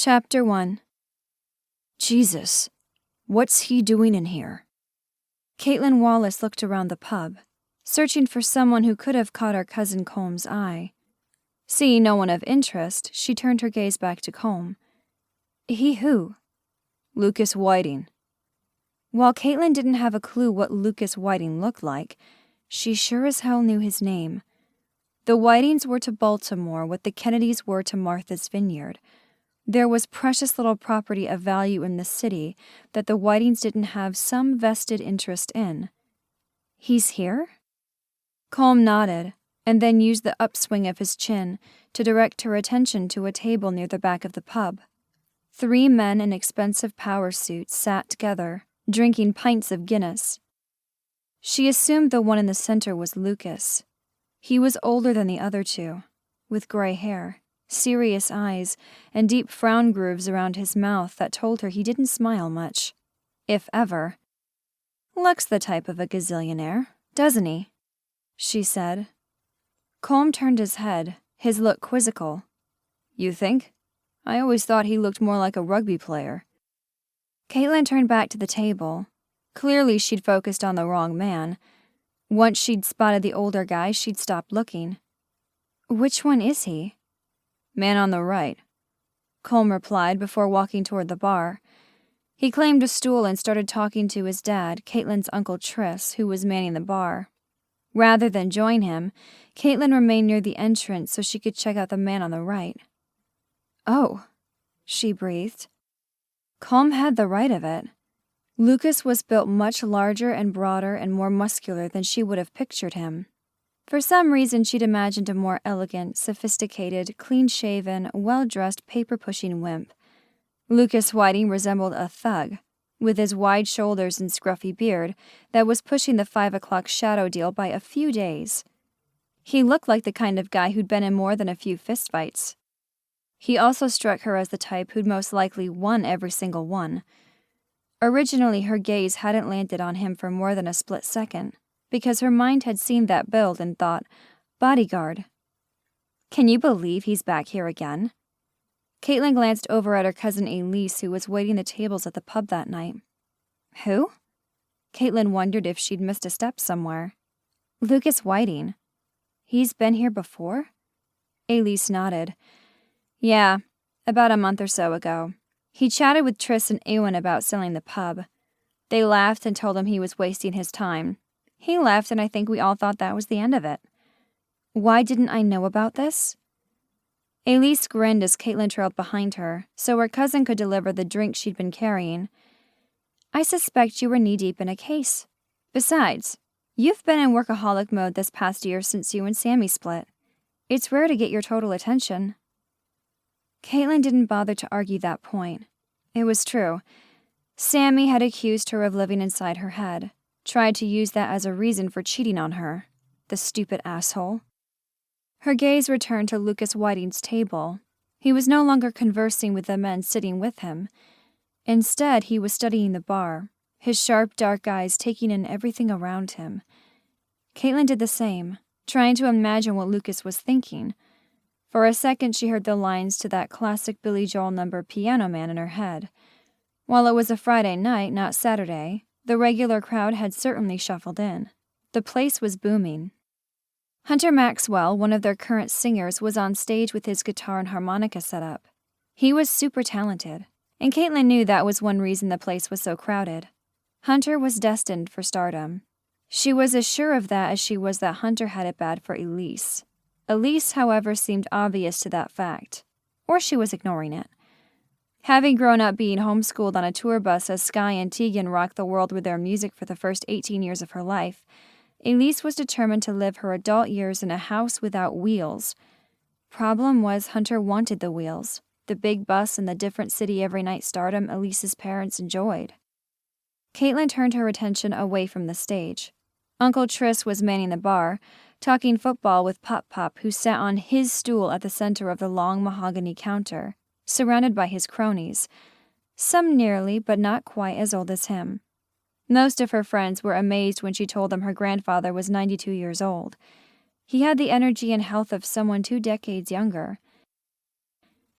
Chapter 1. Jesus, what's he doing in here? Caitlyn Wallace looked around the pub, searching for someone who could have caught our cousin Colm's eye. Seeing no one of interest, she turned her gaze back to Colm. He who? Lucas Whiting. While Caitlyn didn't have a clue what Lucas Whiting looked like, she sure as hell knew his name. The Whitings were to Baltimore what the Kennedys were to Martha's Vineyard. There was precious little property of value in the city that the Whitings didn't have some vested interest in. He's here? Colm nodded, and then used the upswing of his chin to direct her attention to a table near the back of the pub. 3 men in expensive power suits sat together, drinking pints of Guinness. She assumed the one in the center was Lucas. He was older than the other 2, with gray hair, serious eyes, and deep frown grooves around his mouth that told her he didn't smile much, if ever. Looks the type of a gazillionaire, doesn't he? She said. Colm turned his head, his look quizzical. You think? I always thought he looked more like a rugby player. Caitlyn turned back to the table. Clearly she'd focused on the wrong man. Once she'd spotted the older guy, she'd stopped looking. Which one is he? Man on the right, Colm replied before walking toward the bar. He claimed a stool and started talking to his dad, Caitlyn's Uncle Tris, who was manning the bar. Rather than join him, Caitlyn remained near the entrance so she could check out the man on the right. Oh, she breathed. Colm had the right of it. Lucas was built much larger and broader and more muscular than she would have pictured him. For some reason, she'd imagined a more elegant, sophisticated, clean-shaven, well-dressed, paper-pushing wimp. Lucas Whiting resembled a thug, with his wide shoulders and scruffy beard that was pushing the 5 o'clock shadow deal by a few days. He looked like the kind of guy who'd been in more than a few fistfights. He also struck her as the type who'd most likely won every single one. Originally, her gaze hadn't landed on him for more than a split second, because her mind had seen that build and thought, bodyguard. Can you believe he's back here again? Caitlyn glanced over at her cousin Elise, who was waiting the tables at the pub that night. Who? Caitlyn wondered if she'd missed a step somewhere. Lucas Whiting. He's been here before? Elise nodded. Yeah, about a month or so ago. He chatted with Tris and Ewan about selling the pub. They laughed and told him he was wasting his time. He left, and I think we all thought that was the end of it. Why didn't I know about this? Elise grinned as Caitlyn trailed behind her, so her cousin could deliver the drink she'd been carrying. I suspect you were knee-deep in a case. Besides, you've been in workaholic mode this past year since you and Sammy split. It's rare to get your total attention. Caitlyn didn't bother to argue that point. It was true. Sammy had accused her of living inside her head. Tried to use that as a reason for cheating on her. The stupid asshole. Her gaze returned to Lucas Whiting's table. He was no longer conversing with the men sitting with him. Instead, he was studying the bar, his sharp, dark eyes taking in everything around him. Caitlyn did the same, trying to imagine what Lucas was thinking. For a second, she heard the lines to that classic Billy Joel number Piano Man in her head. While it was a Friday night, not Saturday, the regular crowd had certainly shuffled in. The place was booming. Hunter Maxwell, one of their current singers, was on stage with his guitar and harmonica set up. He was super talented, and Caitlyn knew that was one reason the place was so crowded. Hunter was destined for stardom. She was as sure of that as she was that Hunter had it bad for Elise. Elise, however, seemed obvious to that fact, or she was ignoring it. Having grown up being homeschooled on a tour bus as Skye and Tegan rocked the world with their music for the first 18 years of her life, Elise was determined to live her adult years in a house without wheels. Problem was Hunter wanted the wheels, the big bus and the different city every night stardom Elise's parents enjoyed. Caitlyn turned her attention away from the stage. Uncle Tris was manning the bar, talking football with Pop-Pop, who sat on his stool at the center of the long mahogany counter, surrounded by his cronies, some nearly but not quite as old as him. Most of her friends were amazed when she told them her grandfather was 92 years old. He had the energy and health of someone 2 decades younger.